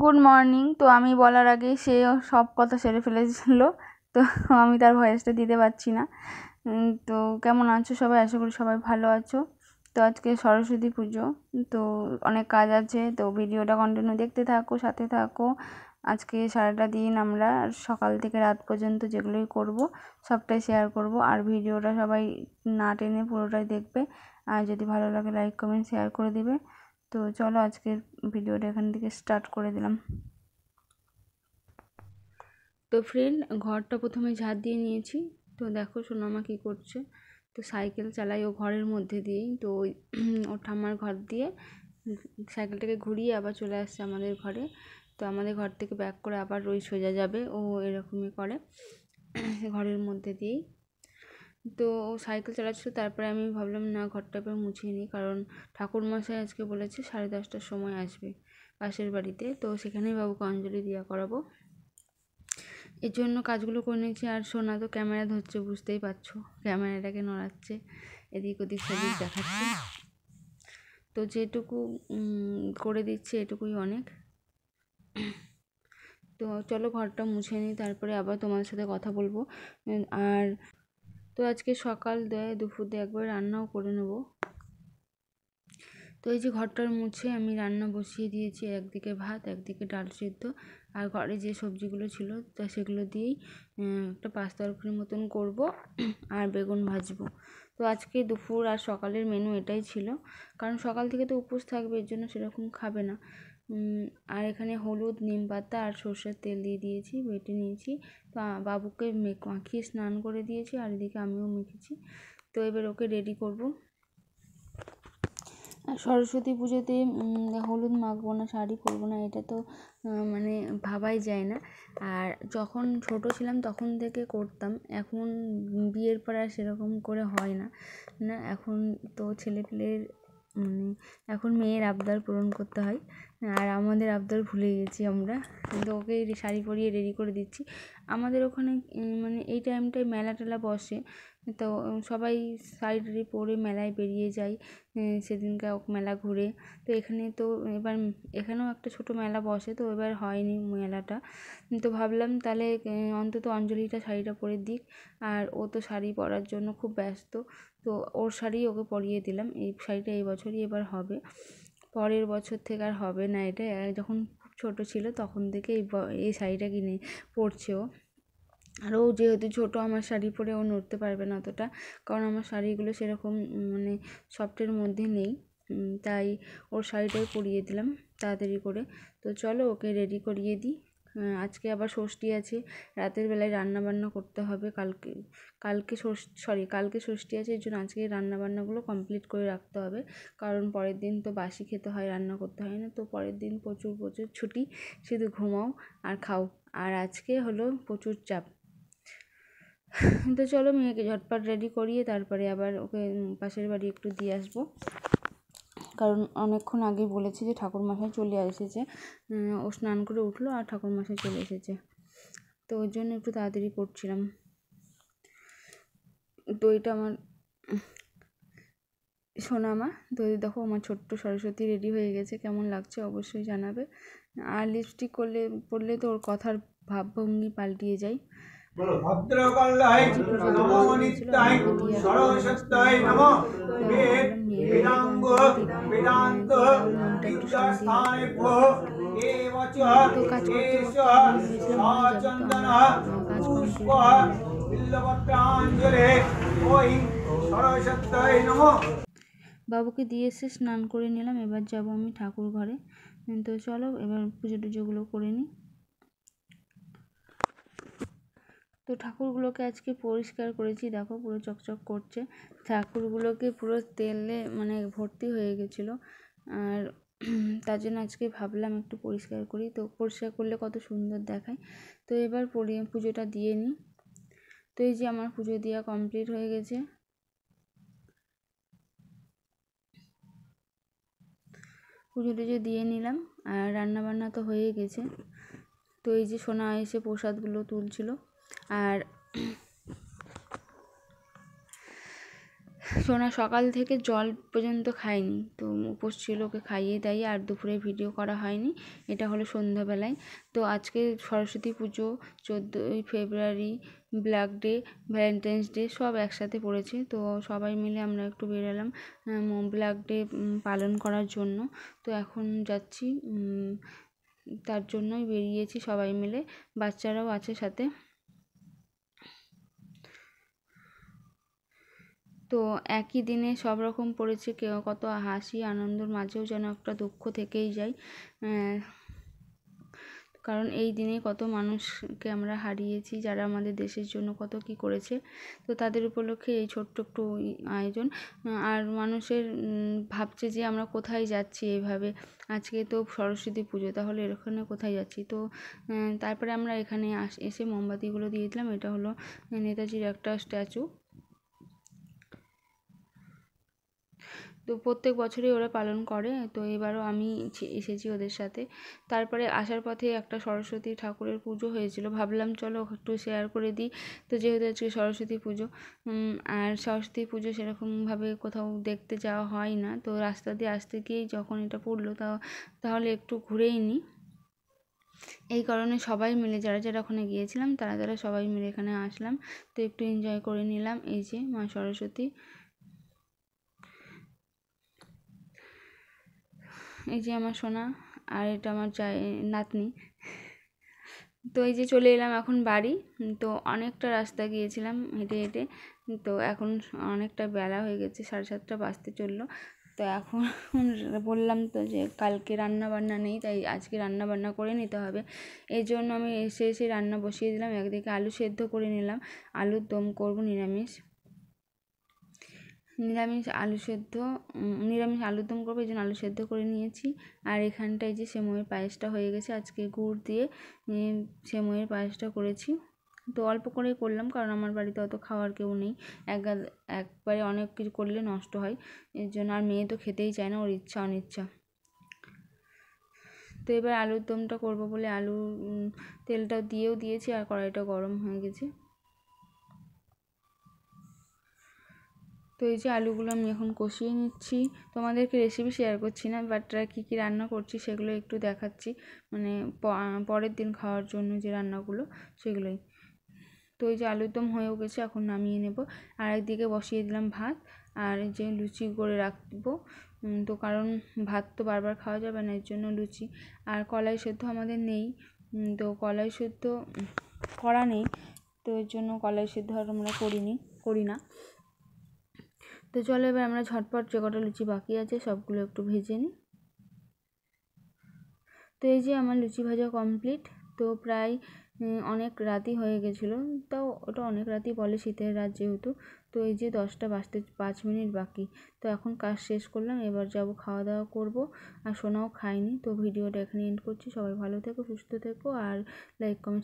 Good morning. তো আমি বলার আগেই সে সব কথা সেরে ফেলেছিল, তো আমি তার ভয়েসটা দিতে পারছি না। তো কেমন আছো সবাই? আশা করি সবাই ভালো আছো। তো আজকে সরস্বতী পুজো, তো অনেক কাজ আছে, তো ভিডিওটা কন্টিনিউ দেখতে থাকো, সাথে থাকো। আজকে সারাটা দিন আমরা সকাল থেকে রাত পর্যন্ত যেগুলোই করব সবটাই শেয়ার করব, আর ভিডিওটা সবাই না টেনে পুরোটাই দেখবে। আর যদি ভালো লাগে লাইক কমেন্ট শেয়ার করে দিবে। তো চলো আজকের ভিডিওটা এখান থেকে স্টার্ট করে দিলাম। তো ফ্রেন্ড, ঘরটা প্রথমে ঝাড় দিয়ে নিয়েছি। তো দেখো সোনামা কী করছে। তো সাইকেল চালাই ও ঘরের মধ্যে দিয়েই, তো ওর ঠাম্মার ঘর দিয়ে সাইকেলটাকে ঘুরিয়ে আবার চলে আসছে আমাদের ঘরে। তো আমাদের ঘর থেকে ব্যাক করে আবার ওই সোজা যাবে, ও এরকমই করে ঘরের মধ্যে দিয়েই। তো ও সাইকেল চালাচ্ছিল, তারপরে আমি ভাবলাম না ঘরটা এবার মুছিয়ে নিই, কারণ ঠাকুরমশাই আজকে বলেছে 10:30টার সময় আসবে পাশের বাড়িতে, তো সেখানেই বাবুকে অঞ্জলি দেওয়া করাবো। এর জন্য কাজগুলো করে নিয়েছি। আর সোনা তো ক্যামেরা ধরছে, বুঝতেই পারছো, ক্যামেরাটাকে নড়াচ্ছে, এদিক ওদিক সেদিক দেখাচ্ছে। তো যেটুকু করে দিচ্ছে এটুকুই অনেক। তো চলো ঘরটা মুছে নিই, তারপরে আবার তোমার সাথে কথা বলবো। আর তো আজকে সকাল দেয় দুপুর দিয়ে একবার রান্নাও করে নেবো। তো এই যে ঘরটার মুছে আমি রান্না বসিয়ে দিয়েছি, একদিকে ভাত একদিকে ডাল সিদ্ধ, আর ঘরে যে সবজিগুলো ছিল তা সেগুলো দিয়েই একটা পাস্তা তরকারির মতন করব আর বেগুন ভাজবো। তো আজকে দুপুর আর সকালের মেনু এটাই ছিল, কারণ সকাল থেকে তো উপোস থাকবে, এর জন্য সেরকম খাবে না। আর এখানে হলুদ, নিম পাতা আর সর্ষের তেল দিয়ে দিয়েছি, বেটে নিয়েছি। তো বাবুকে মাখিয়ে স্নান করে দিয়েছি, আর এদিকে আমিও মেখেছি। তো এবার ওকে রেডি করব। আর সরস্বতী পুজোতে হলুদ মাখবো না, শাড়ি পরবো না, এটা তো মানে ভাবাই যায় না। আর যখন ছোট ছিলাম তখন থেকে করতাম, এখন বিয়ের পর আর সেরকম করে হয় না। না, এখন তো ছেলেপিলের মানে এখন মেয়ের আবদার পূরণ করতে হয়, আর আমাদের আবদার ভুলে গেছি আমরা। কিন্তু ওকে শাড়ি পরিয়ে রেডি করে দিচ্ছি। আমাদের ওখানে মানে এই টাইমটায় মেলা টেলা বসে, তো সবাই শাড়ি টাড়ি পরে মেলায় বেরিয়ে যায়, সেদিনকে মেলা ঘুরে। তো এখানে তো এবার এখানেও একটা ছোটো মেলা বসে, তো এবার হয়নি মেলাটা। তো ভাবলাম তাহলে অন্তত অঞ্জলিটা শাড়িটা পরে দিক, আর ও তো শাড়ি পরার জন্য খুব ব্যস্ত। তো ওর শাড়ি ওকে পরিয়ে দিলাম। এই শাড়িটা এই বছরই এবার হবে, পরের বছর থেকে আর হবে না। এটা যখন খুব ছোটো ছিল তখন থেকে এই শাড়িটা কিনে পরছে ও। আর ও যেহেতু ছোটো, আমার শাড়ি পরে ও নড়তে পারবে না অতটা, কারণ আমার শাড়িগুলো সেরকম মানে সফটের মধ্যে নেই। তাই ওর শাড়িটাই পরিয়ে দিলাম তাড়াতাড়ি করে। তো চলো ওকে রেডি করিয়ে দিই। আজকে আবার ষষ্ঠী আছে, রাতের বেলায় রান্নাবান্না করতে হবে। কালকে ষষ্ঠী আছে, এর জন্য আজকে রান্নাবান্নাগুলো কমপ্লিট করে রাখতে হবে, কারণ পরের দিন তো বাসি খেতে হয়, রান্না করতে হয় না। তো পরের দিন প্রচুর প্রচুর ছুটি, শুধু ঘুমাও আর খাও। আর আজকে হলো প্রচুর চাপ। তো চলো মেয়েকে ঝটপট রেডি করিয়ে তারপরে আবার ওকে পাশের বাড়ি একটু দিয়ে আসবো, কারণ অনেকক্ষণ আগেই বলেছি যে ঠাকুরমশাই চলে এসেছে। ও স্নান করে উঠলো আর ঠাকুরমশাই চলে এসেছে, তো ওই জন্য একটু তাড়াতাড়ি করছিলাম। তো এটা আমার সোনামা। তো দেখো আমার ছোট্ট সরস্বতী রেডি হয়ে গেছে, কেমন লাগছে অবশ্যই জানাবে। আর লিপস্টিক পরলে তো ওর কথার ভাবভঙ্গি পাল্টিয়ে যায়। ভদ্রকল্যায় নমো নিত্যায় সরস্বত্যায় নমো বেদাঙ্গ বেদান্ত তীর্থস্থানেভ্যো এবচ এষ সচন্দনঃ পুষ্প বিল্লপত্রাঞ্জলি ওই সরস্বত্যায় নমো। বাবুকে দিয়ে এসে স্নান করে নিলাম, এবার যাব আমি ঠাকুর ঘরে। তো চলো এবার পুজো টুজোগুলো করে নিই। তো ঠাকুরগুলোকে আজকে পরিষ্কার করেছি, দেখো পুরো চকচক করছে। ঠাকুরগুলোকে পুরো তেলে মানে ভর্তি হয়ে গেছিলো, আর তার জন্য আজকে ভাবলাম একটু পরিষ্কার করি। তো পরিষ্কার করলে কত সুন্দর দেখায়। তো এবার পুজোটা দিয়ে নিই। তো এই যে আমার পুজো দেওয়া কমপ্লিট হয়ে গেছে। পুজো টুজো দিয়ে নিলাম, আর রান্নাবান্না তো হয়ে গেছে। তো এই যে সোনা এসে প্রসাদগুলো তুলছিল। আর সোনা সকাল থেকে জল পর্যন্ত খায়নি, তো উপোস ছিল, ওকে খাইয়ে দাইয়ে আর দুপুরে ভিডিও করা হয়নি। এটা হলো সন্ধ্যাবেলায়। তো আজকে সরস্বতী পুজো, 14ই ফেব্রুয়ারি, ব্ল্যাক ডে, ভ্যালেন্টাইন্স ডে সব একসাথে পড়েছে। তো সবাই মিলে আমরা একটু বেরোলাম ব্ল্যাক ডে পালন করার জন্য। তো এখন যাচ্ছি, তার জন্যই বেরিয়েছি সবাই মিলে, বাচ্চারাও আছে সাথে। তো একই দিনে সব রকম পড়েছে, কেউ কত হাসি আনন্দর মাঝেও যেন একটা দুঃখ থেকেই যায়, কারণ এই দিনে কত মানুষকে আমরা হারিয়েছি যারা আমাদের দেশের জন্য কত কী করেছে। তো তাদের উপলক্ষে এই ছোট্ট একটু আয়োজন। আর মানুষের ভাবছে যে আমরা কোথায় যাচ্ছি এইভাবে, আজকে তো সরস্বতী পুজো, তাহলে এখানে কোথায় যাচ্ছি। তো তারপরে আমরা এখানে এসে মোমবাতিগুলো দিয়ে দিলাম। এটা হলো নেতাজির একটা স্ট্যাচু। তো প্রত্যেক বছরই ওরা পালন করে, তো এবারও আমি এসেছি ওদের সাথে। তারপরে আসার পথে একটা সরস্বতী ঠাকুরের পুজো হয়েছিল, ভাবলাম চলো একটু শেয়ার করে দিই। তো যেহেতু আজকে সরস্বতী পুজো, আর সরস্বতী পুজো সেরকমভাবে কোথাও দেখতে যাওয়া হয় না, তো রাস্তা দিয়ে আসতে গিয়েই যখন এটা পড়লো তাহলে একটু ঘুরেই নিই। এই কারণে সবাই মিলে যারা যারা ওখানে গিয়েছিলাম তারা সবাই মিলে এখানে আসলাম, তো একটু এনজয় করে নিলাম। এই যে মা সরস্বতী, এই যে আমার সোনা, আর এটা আমার নাতনি। তো এই যে চলে এলাম এখন বাড়ি। তো অনেকটা রাস্তা গিয়েছিলাম হেঁটে হেঁটে, তো এখন অনেকটা বেলা হয়ে গেছে, 7:30 বাজতে চললো। তো এখন বললাম তো যে কালকে রান্না বান্না নেই, তাই আজকে রান্না বান্না করে নিতে হবে। এই জন্য আমি এসে রান্না বসিয়ে দিলাম। একদিকে আলু সেদ্ধ করে নিলাম, আলুর দম করব নিরামিষ আলুর দম করবো, এই জন্য আলু সেদ্ধ করে নিয়েছি। আর এখানটায় যে সেমইয়ের পায়েসটা হয়ে গেছে, আজকে গুড় দিয়ে সেমইয়ের পায়েসটা করেছি। তো অল্প করেই করলাম, কারণ আমার বাড়িতে অত খাওয়ার কেউ নেই, একবারে অনেক কিছু করলে নষ্ট হয়, এর জন্য। আর মেয়ে তো খেতেই চায় না, ওর ইচ্ছা অনিচ্ছা। তো এবার আলুর দমটা করবো বলে আলু তেলটা দিয়েছি, আর কড়াইটা গরম হয়ে গেছে। তো এই যে আলুগুলো আমি এখন কষিয়ে নিচ্ছি। তোমাদেরকে রেসিপি শেয়ার করছি না, বাট কী কী রান্না করছি সেগুলো একটু দেখাচ্ছি, মানে পরের দিন খাওয়ার জন্য যে রান্নাগুলো সেগুলোই। তো এই যে আলুর দম হয়েও গেছে, এখন নামিয়ে নেব। আর একদিকে বসিয়ে দিলাম ভাত, আর এই যে লুচি করে রাখবো। তো কারণ ভাত তো বারবার খাওয়া যাবে না, এর জন্য লুচি। আর কলাই সেদ্ধ আমাদের নেই, তো কলাই সেদ্ধ করা নেই, তো এর জন্য কলাই সেদ্ধ আর আমরা করি না। তো চলো এবার আমরা ঝটপট যে কটা লুচি বাকি আছে সবগুলো একটু ভেজে নিই। তো এই যে আমার লুচি ভাজা কমপ্লিট। তো প্রায় অনেক রাতই হয়ে গেছিলো, তাও ওটা অনেক রাতই বলে, শীতের রাত যেহেতু। তো এই যে 10টা বাজতে 5 মিনিট বাকি। তো এখন কাজ শেষ করলাম, এবার যাব খাওয়া দাওয়া করব। আর সোনাও খায়নি। তো ভিডিওটা এখানে এন্ড করছি। সবাই ভালো থেকো, সুস্থ থেকো, আর লাইক কমেন্ট